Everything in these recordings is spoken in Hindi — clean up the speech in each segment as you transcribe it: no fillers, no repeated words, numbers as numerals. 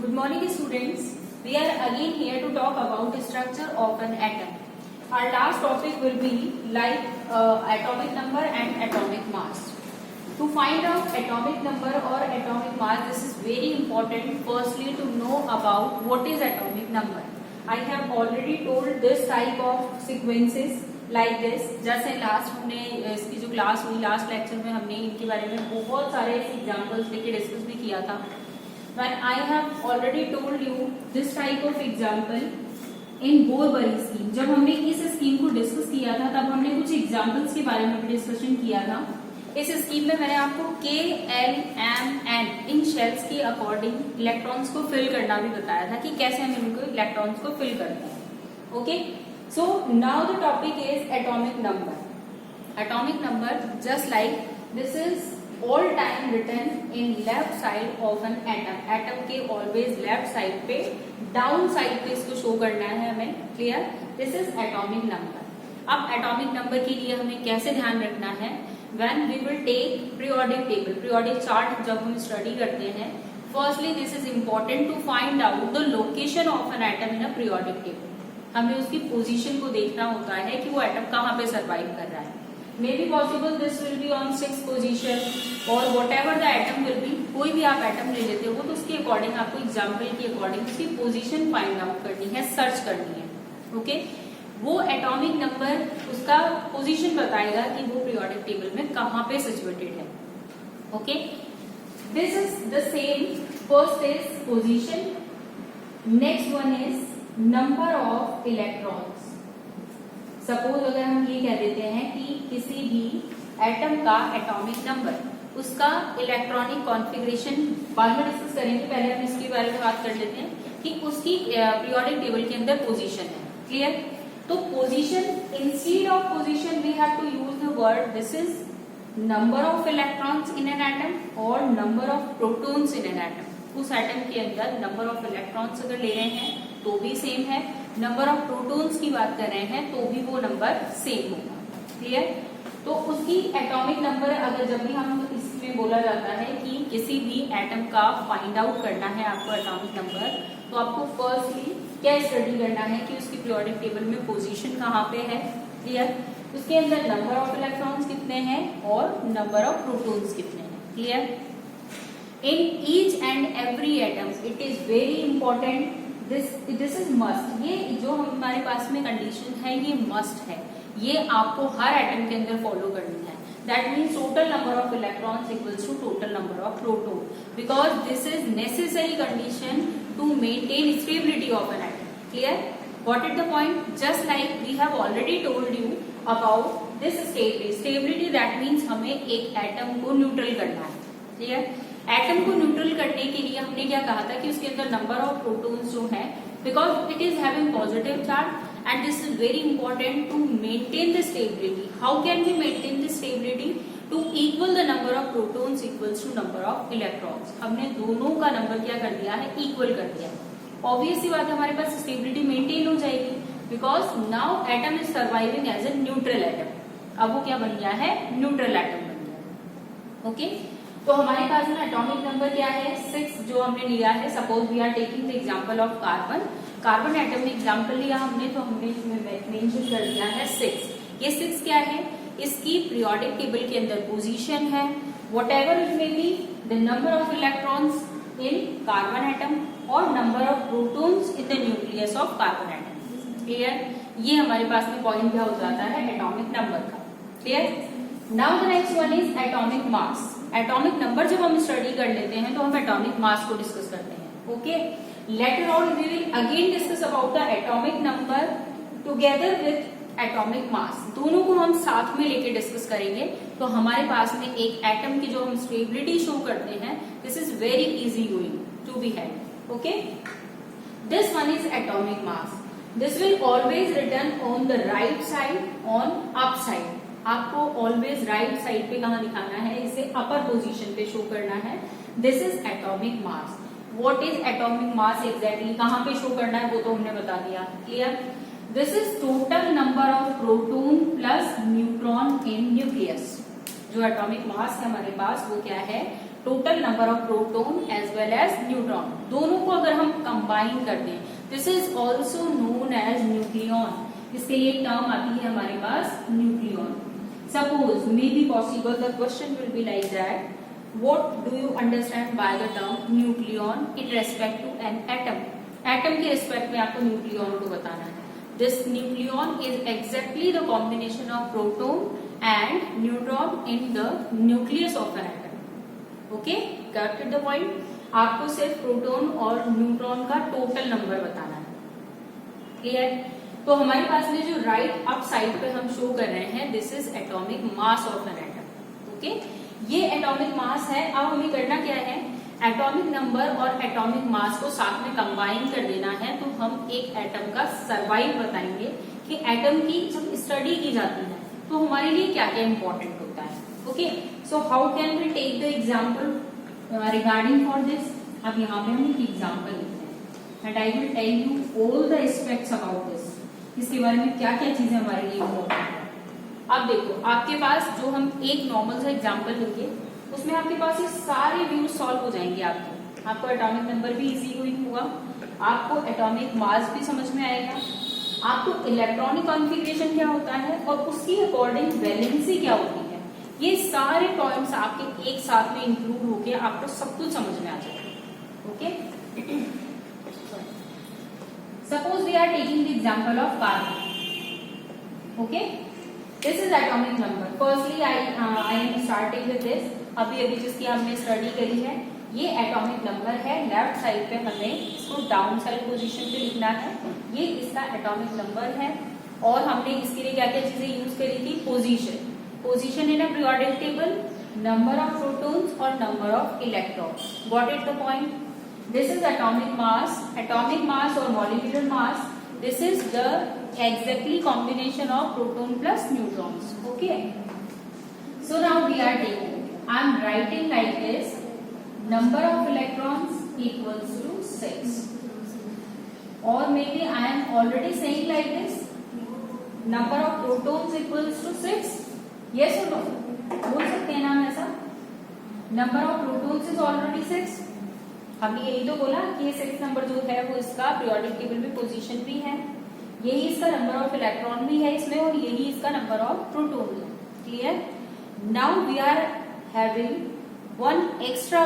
Good morning students. We are again here to talk about the structure of an atom. Our last topic will be like atomic number and atomic mass. To find out atomic number or atomic mass, this is very important firstly to know about what is atomic number. I have already told this type of sequences like this. जैसे लास्ट हमने इसकी जो क्लास हुई लास्ट लेक्चर में हमने इनके बारे में बहुत सारे एग्जांपल्स लेके डिस्कस भी किया था. When I have already told you this type of example in Bohr-Bury scheme. जब हमने इस स्कीम को डिस्कस किया था तब हमने कुछ एग्जांपल्स के बारे में भी डिस्कशन किया था. इस स्कीम में मैंने आपको K, L, M, N इन शेल्स के अकॉर्डिंग इलेक्ट्रॉन्स को फिल करना भी बताया था कि कैसे हम इनको इलेक्ट्रॉन्स को फिल करते हैं. Okay, so now the topic is atomic number. Atomic number just like this is all time written in left side of an atom. Atom के always left side पे डाउन साइड पे इसको शो करना है हमें. Clear? This is atomic number. अब एटॉमिक नंबर के लिए हमें कैसे ध्यान रखना है? When we will take periodic table, periodic chart जब हम स्टडी करते हैं, firstly this is important to find out the location of an atom in a periodic table. हमें उसकी पोजीशन को देखना होता है कि वो एटम कहाँ पे सर्वाइव कर रहा है. Maybe possible this will be on 6th position और whatever the atom will be. कोई भी आप एटम ले लेते हो तो उसके अकॉर्डिंग आपको एग्जाम्पल के अकॉर्डिंग उसकी पोजीशन फाइंड आउट करनी है, सर्च करनी है. ओके, वो एटॉमिक नंबर उसका पोजीशन बताएगा कि वो पीरियोडिक टेबल में कहाँ पे सिचुएटेड है. Okay, this is the same. First is position, next one is number of electrons. Suppose अगर हम ये कह देते हैं कि किसी भी एटम का एटॉमिक नंबर, उसका इलेक्ट्रॉनिक कॉन्फ़िगरेशन बाद में डिस्कस करेंगे, पहले हम इसके बारे में बात कर लेते हैं कि उसकी पीरियोडिक टेबल के अंदर पोजीशन है. क्लियर? तो position, instead of position we have to use the word this is number of electrons in an atom और number of protons in an atom. उस एटम के अंदर नंबर ऑफ इलेक्ट्रॉन्स अगर ले रहे हैं तो भी सेम है, नंबर ऑफ प्रोटॉन्स की बात कर रहे हैं तो भी वो नंबर सेम होगा. क्लियर? तो उसकी एटॉमिक नंबर अगर जब भी हम इसमें बोला जाता है कि किसी भी एटम का फाइंड आउट करना है आपको एटॉमिक नंबर, तो आपको फर्स्टली क्या स्टडी करना है कि उसकी पीरियोडिक टेबल में पोजीशन कहाँ पे है. क्लियर? उसके अंदर नंबर ऑफ इलेक्ट्रॉन्स कितने हैं और नंबर ऑफ प्रोटॉन्स कितने हैं. Clear? In each and every atom it is very important. This is must. ये जो हमारे पास में कंडीशन है ये मस्ट है, ये आपको हर एटम के अंदर फॉलो करनी है. That means total number of electrons equals to total number of proton, because this is necessary condition to maintain stability of an atom. Clear? What is the point? Just like we have already told you about this stability. Stability that means हमें एक एटम को न्यूट्रल करना है. क्लियर? एटम को न्यूट्रल करने के लिए हमने क्या कहा था कि उसके अंदर नंबर ऑफ प्रोटॉन्स जो है, because it is having positive charge and this is very important to maintain the stability. How can we maintain the stability? To equal the number of protons equals to number of electrons. हमने दोनों का नंबर क्या कर दिया है? इक्वल कर दिया. ऑब्वियस सी बात है हमारे पास स्टेबिलिटी मेंटेन हो जाएगी, because now atom is surviving as a neutral atom. अब वो क्या बन गया है? न्यूट्रल एटम बन गया. ओके, तो हमारे पास में एटॉमिक नंबर क्या है? 6 जो हमने लिया है. Suppose we are taking the example of carbon. Carbon atom में एग्जांपल लिया हमने, तो हमने इसमें मेंशन कर दिया है 6. ये 6 क्या है? इसकी पीरियोडिक टेबल के अंदर पोजीशन है. Whatever it may be the number of electrons in carbon atom और number of protons in the nucleus of carbon atom. Clear? ये हमारे पास में पॉइंट क्या हो जाता है एटॉमिक नंबर का. Clear? Now the next one is atomic mass. Atomic number जब हम स्टडी कर लेते हैं तो हम एटॉमिक मास को डिस्कस करते हैं. Okay, later on we will again discuss about the atomic number together with atomic mass. दोनों को हम साथ में लेके डिस्कस करेंगे. तो हमारे पास में एक एटम की जो हम स्टेबिलिटी शो करते हैं, this is very easy going to be had. Okay, this one is atomic mass. This will always written on the right side on up side. आपको ऑलवेज राइट साइड पे कहाँ दिखाना है? इसे अपर पोजीशन पे शो करना है. This is atomic mass. What is atomic mass exactly? कहाँ पे शो करना है वो तो हमने बता दिया. Clear? This is total number of proton plus neutron in nucleus. जो एटॉमिक मास है हमारे पास वो क्या है? Total number of proton as well as neutron, दोनों को अगर हम कंबाइन कर दें, this is also known as nucleon. इसके लिए टर्म आती है हमारे पास nucleon. Suppose maybe possible the question will be like that, what do you understand by the term nucleon in respect to an atom. Atom के रिस्पेक्ट में आपको न्यूक्लियॉन को बताना है। This nucleon is exactly the combination of proton and neutron in the nucleus of an atom. Okay, got the point? आपको सिर्फ प्रोटॉन और न्यूट्रॉन का टोटल नंबर बताना है। क्लियर? तो हमारे पास में जो राइट अप साइड पे हम शो कर रहे हैं, this is atomic mass of an atom. Okay, ये एटॉमिक मास है। अब हमें करना क्या है, एटॉमिक नंबर और एटॉमिक मास को साथ में कंबाइन कर देना है। तो हम एक एटम का सर्वाइव बताएंगे कि एटम की जब स्टडी की जाती है तो हमारे लिए क्या क्या इंपॉर्टेंट होता है। Okay, so how can we take the example regarding for this. अब यहाँ पे हम एक एग्जांपल लेते हैं and I will tell you all the aspects about this, इसके बारे में क्या क्या चीजें हमारे लिए इंपॉर्टेंट है। अब देखो, आपके पास जो हम एक नॉर्मल सा एग्जाम्पल लेंगे उसमें आपके पास ये सारे व्यूज सॉल्व हो जाएंगे। आपको एटॉमिक नंबर भी इजी गोइंग होगा, आपको एटॉमिक मास भी समझ में आएगा, आपको इलेक्ट्रॉनिक कॉन्फ़िगरेशन क्या होता है और उसकी अकॉर्डिंग वैलेंसी क्या होती है। ये सारे पॉइंट्स आपके एक साथ में इंक्लूड होके आपको सब कुछ समझ में आ जाएगा। Okay, suppose we are taking the example of carbon. Okay, this is atomic number. Firstly I am starting with this. अभी जिसकी हमने स्टडी करी है, ये एटॉमिक नंबर है। लेफ्ट साइड पे हमें इसको डाउन साइड पोजीशन पे लिखना है। ये इसका एटॉमिक नंबर है और हमने इसके लिए क्या क्या चीजें यूज करी थी, position in a periodic table, number of protons और number of electrons. Got it the point? This is atomic mass और molecular mass. This is the exactly combination of proton plus neutrons. Okay, so now we are taking, I am writing like this, number of electrons equals to 6, or maybe I am already saying like this, number of protons equals to 6. Yes or no? बोल सकते हैं ना हम ऐसा? number of protons is already 6. हमने यही तो बोला कि ये 6 नंबर जो है वो इसका पीरियोडिक टेबल में पोजीशन भी है, यही इसका नंबर ऑफ इलेक्ट्रॉन भी है इसमें और यही इसका नंबर ऑफ प्रोटॉन है। Clear? Now we are having one extra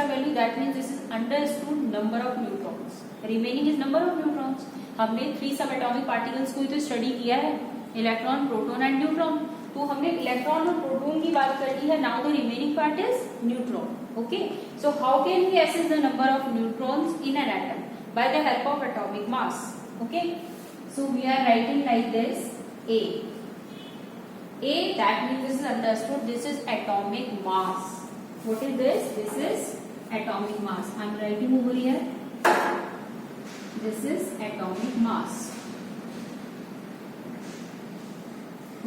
value that means this is understood number of neutrons, remaining is number of neutrons. हमने 3 सब एटॉमिक पार्टिकल्स को ही तो स्टडी किया है, इलेक्ट्रॉन, प्रोटॉन एंड न्यूट्रॉन। तो हमने इलेक्ट्रॉन और प्रोटॉन की बात कर ली है। Now the remaining part is neutron. Okay, so how can we assess the number of neutrons in an atom? By the help of atomic mass. Okay, so we are writing like this, A, that means this is understood, this is atomic mass. What is this? This is atomic mass. I am writing over here, this is atomic mass.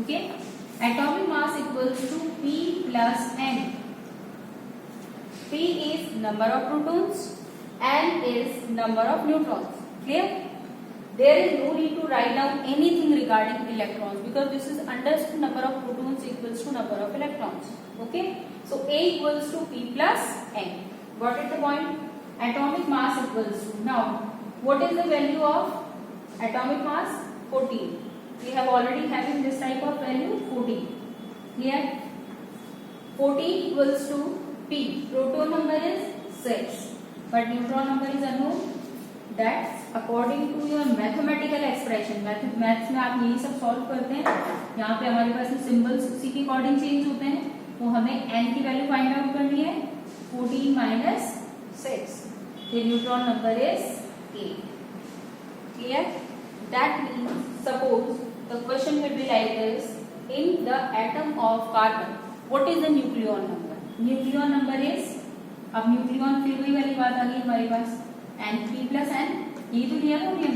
Okay, atomic mass equals to P plus N. P is number of protons, N is number of neutrons. Clear? There is no need to write down anything regarding electrons because this is understood, number of protons equals to number of electrons. Okay, so A equals to P plus N. Got it the point? Atomic mass equals to, now what is the value of atomic mass? 14. We have already having this type of value, 14. Clear? 14 equals to P. Proton number is 6 but neutron number is unknown. That's according to your mathematical expression. Maths में आप यही सब सॉल्व करते हैं। यहाँ पे हमारे पास सिंबल्स उसी के अकॉर्डिंग चेंज होते हैं, तो हमें n की वैल्यू फाइंड आउट करनी है। 14 minus 6, the neutron number is 8. Clear? That means suppose the question will be like this, in the atom of carbon what is the nucleon number? Nucleon number is, अब न्यूक्लियन फिर वही वाली बात आ गई हमारे पास, एन पी प्लस एन, ये तो दिया था हमने,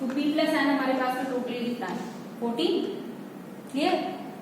तो पी प्लस एन हमारे पास में टोटली कितना है 14। क्लियर?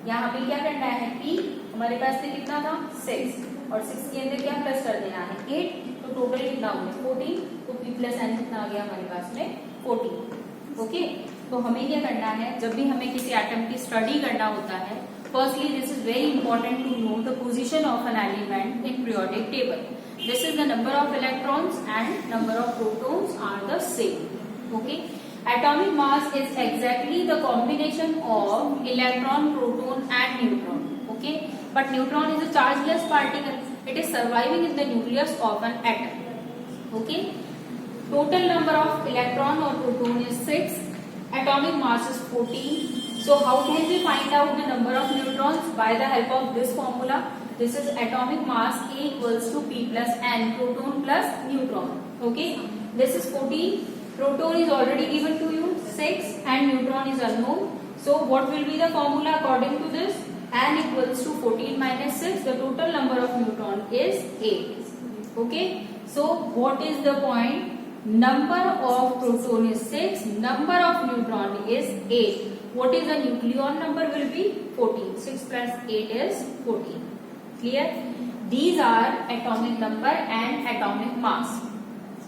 यहाँ पे क्या करना है, पी हमारे पास से कितना था 6 और 6 के अंदर क्या प्लस कर देना है 8, तो टोटल कितना हो गया 14, तो पी प्लस एन कितना आ गया हमारे पास में 14। ओके, तो हमें क्या करना है, जब भी हमें किसी एटम की स्टडी करना होता है Firstly, this is very important to know the position of an element in periodic table. This is the number of electrons and number of protons are the same. Okay. Atomic mass is exactly the combination of electron, proton and neutron. Okay. But neutron is a chargeless particle. It is surviving in the nucleus of an atom. Okay. Total number of electron or proton is 6. Atomic mass is 14. So how can we find out the number of neutrons? By the help of this formula. This is atomic mass A equals to P plus N, proton plus neutron. Okay. This is 14. Proton is already given to you, 6, and neutron is unknown. So what will be the formula according to this? N equals to 14 minus 6. The total number of neutron is 8. Okay. So what is the point? Number of proton is 6, number of neutron is 8. What is the nucleon number will be 14. 6 plus 8 is 14. Clear? These are atomic number and atomic mass.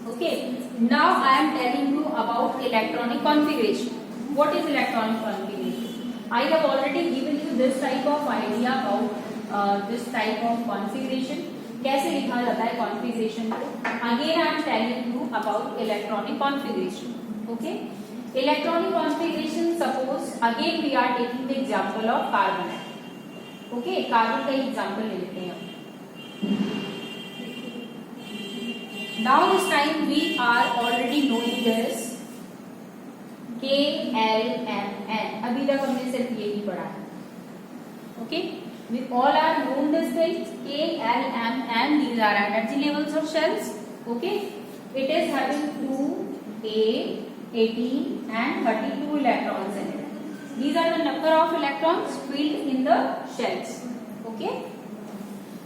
Okay. Now I am telling you about electronic configuration. What is electronic configuration? I have already given you this type of idea about this type of configuration. कैसे लिखा जाता है कॉन्फ़िगरेशन को? Again I am telling you about electronic configuration. Okay. Electronic configuration, suppose again we are taking the example of carbon. Okay. Carbon का एग्जांपल ले लेते हैं. Now this time we are already knowing this KLMN. अभी तक हमने सिर्फ ये ही पढ़ा है. Okay. We all are known this things. K, L, M, N. These are energy levels of shells. Okay. It is having 2, 8, 18 and 32 electrons in it. These are the number of electrons filled in the shells. Okay.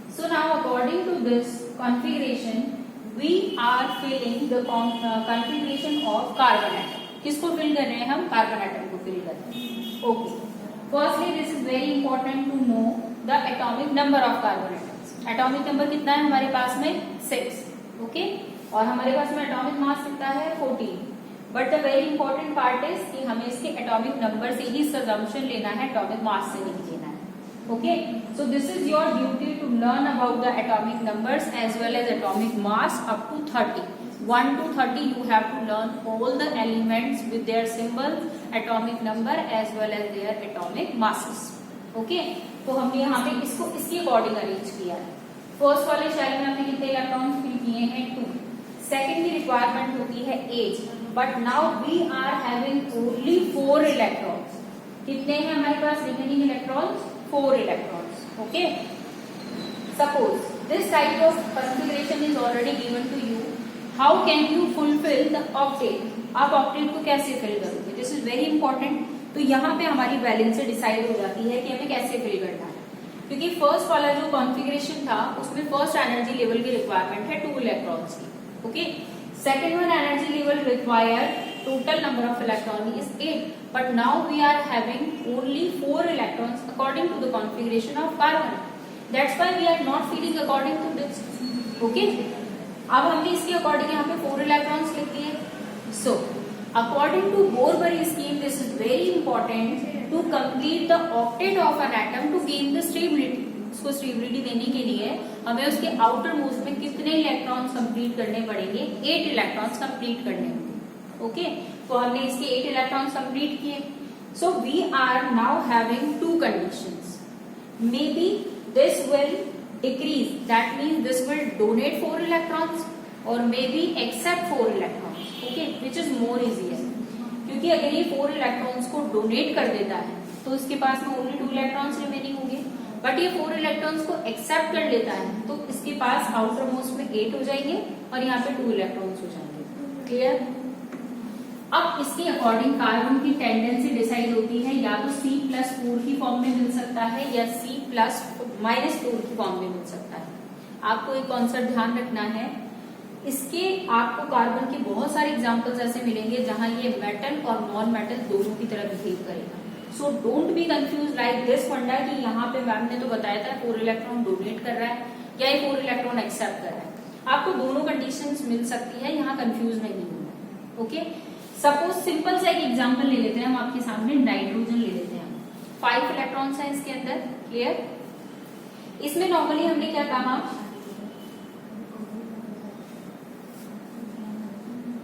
So now according to this configuration, we are filling the configuration of carbon atom. किसको fill कर रहे हैं हम? Carbon atom को fill कर रहे हैं. Okay. Firstly, this is very important to know the atomic number of carbon atoms. Atomic number कितना है हमारे पास में? 6. ओके. और हमारे पास में atomic mass कितना है? 14. But the very important part is कि हमें इसके atomic number से ही assumption लेना है, atomic mass से नहीं लेना है. Okay. So this is your duty to learn about the atomic numbers as well as atomic mass up to 30. 1 to 30 you have to learn all the elements with their symbols, atomic number as well as their atomic masses. Okay. तो हमने यहाँ पे इसको इसके अकॉर्डिंग अरेंज किया है. फर्स्ट वाले शेल में हमने कितने इलेक्ट्रॉन फिल किए हैं? 2. सेकंड की रिक्वायरमेंट होती है 8. But now we are having only 4 electrons. कितने हैं हमारे पास remaining electrons? 4 electrons. Okay. Suppose this type of configuration is already given to you. How can you fulfil the octet? आप ऑक्टेट को कैसे फिल करोगे? This is very important. तो यहाँ पे हमारी वैलेंस से डिसाइड हो जाती है कि हमें कैसे फिल करना है. क्योंकि फर्स्ट वाला जो कॉन्फ़िगरेशन था उसमें फर्स्ट एनर्जी लेवल की रिक्वायरमेंट है 2 इलेक्ट्रॉन्स की. Okay. Second one energy level require total number of electron is 8. But now we are having only 4 electrons according to the configuration of carbon. That's why we are not feeling according to this. Okay. अब हमने इसके अकॉर्डिंग यहाँ पे 4 इलेक्ट्रॉन्स लिख दिए. सो according to Bohr-Barry scheme, this is very important to complete the octet of an atom to gain the stability. उसको स्टेबिलिटी देने के लिए हमें उसके आउटर मोस्ट में कितने इलेक्ट्रॉन्स कंप्लीट करने पड़ेंगे? 8 इलेक्ट्रॉन्स कंप्लीट करने होंगे. ओके. तो हमने इसके 8 इलेक्ट्रॉन्स कंप्लीट किए. So we are now having 2 conditions. Maybe this will decrease, that means this will donate 4 electrons और maybe accept 4 electrons. Okay. Which is more easier. क्योंकि अगर ये 4 इलेक्ट्रॉन्स को डोनेट कर देता है तो इसके पास में ओनली 2 इलेक्ट्रॉन्स रिमेनिंग होंगे. बट ये 4 इलेक्ट्रॉन्स को एक्सेप्ट कर लेता है तो इसके पास आउटर मोस्ट में 8 हो जाएंगे और यहाँ पे 2 इलेक्ट्रॉन्स हो जाएंगे. क्लियर? अब इसके अकॉर्डिंग कार्बन की टेंडेंसी डिसाइड होती है, या तो C+4 की फॉर्म में मिल सकता है या C+-4 की फॉर्म में मिल सकता है. आपको एक कॉन्सेप्ट ध्यान रखना है. इसके आपको कार्बन के बहुत सारे एग्जांपल्स ऐसे मिलेंगे जहां ये मेटल और नॉन मेटल दोनों की तरह बिहेव करेगा. So don't be confuse like this फंडा कि यहाँ पे मैम ने तो बताया था 4 इलेक्ट्रॉन डोनेट कर रहा है या ये 4 इलेक्ट्रॉन एक्सेप्ट कर रहा है. आपको दोनों कंडीशंस मिल सकती है, यहाँ कंफ्यूज नहीं होना. ओके. सपोज सिंपल सा एक एग्जाम्पल ले लेते हैं हम आपके सामने. नाइट्रोजन ले लेते हैं. 5 इलेक्ट्रॉन्स हैं इसके अंदर। क्लियर? इसमें नॉर्मली हमने क्या कहा,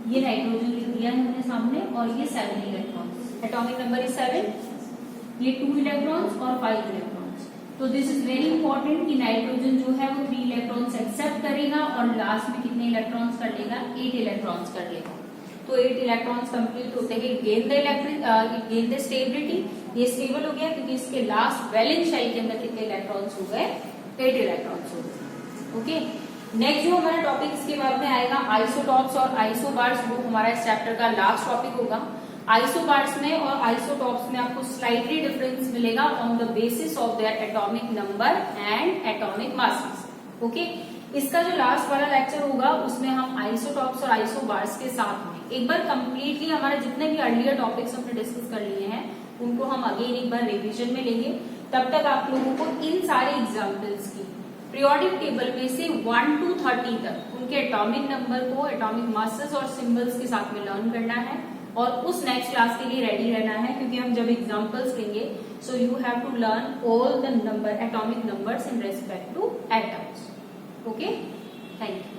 ये नाइट्रोजन लिख दिया है हमने सामने, और ये 7 इलेक्ट्रॉन्स, एटॉमिक नंबर इज 7, ये 2 इलेक्ट्रॉन्स और 5 इलेक्ट्रॉन्स। तो दिस इज वेरी इंपॉर्टेंट कि नाइट्रोजन जो है वो 3 इलेक्ट्रॉन्स एक्सेप्ट करेगा और लास्ट में कितने इलेक्ट्रॉन्स कर लेगा, 8 इलेक्ट्रॉन्स कर लेगा। तो 8 इलेक्ट्रॉन्स कंप्लीट होते हैं, गेन द स्टेबिलिटी, ये स्टेबल हो गया क्योंकि इसके लास्ट वैलेंस शेल के अंदर कितने इलेक्ट्रॉन्स हो गए, 8 इलेक्ट्रॉन्स हो गए। ओके, नेक्स्ट जो हमारा टॉपिक इसके बाद में आएगा आइसोटॉप्स और आइसोबार्स, वो हमारा इस चैप्टर का लास्ट टॉपिक होगा। आइसोबार्स में और आइसोटॉप्स में आपको स्लाइटली डिफरेंस मिलेगा on the basis of their atomic number and atomic masses. Okay, इसका जो लास्ट वाला लेक्चर होगा उसमें हम आइसोटॉप्स और आइसोबार्स के साथ में एक बार कंप्लीटली हमारे जितने भी अर्लियर टॉपिक्स हमने डिस्कस कर लिए हैं उनको हम अगेन एक बार रिवीजन में लेंगे। तब तक आप लोगों को इन सारे एग्जाम्पल्स की पीरियोडिक टेबल में से 1 to 30 तक उनके एटॉमिक नंबर को एटॉमिक मासेस और सिंबल्स के साथ में लर्न करना है और उस नेक्स्ट क्लास के लिए रेडी रहना है, क्योंकि हम जब एग्जाम्पल्स लेंगे so you have to learn all the number atomic numbers in respect to atoms. Okay, thank you.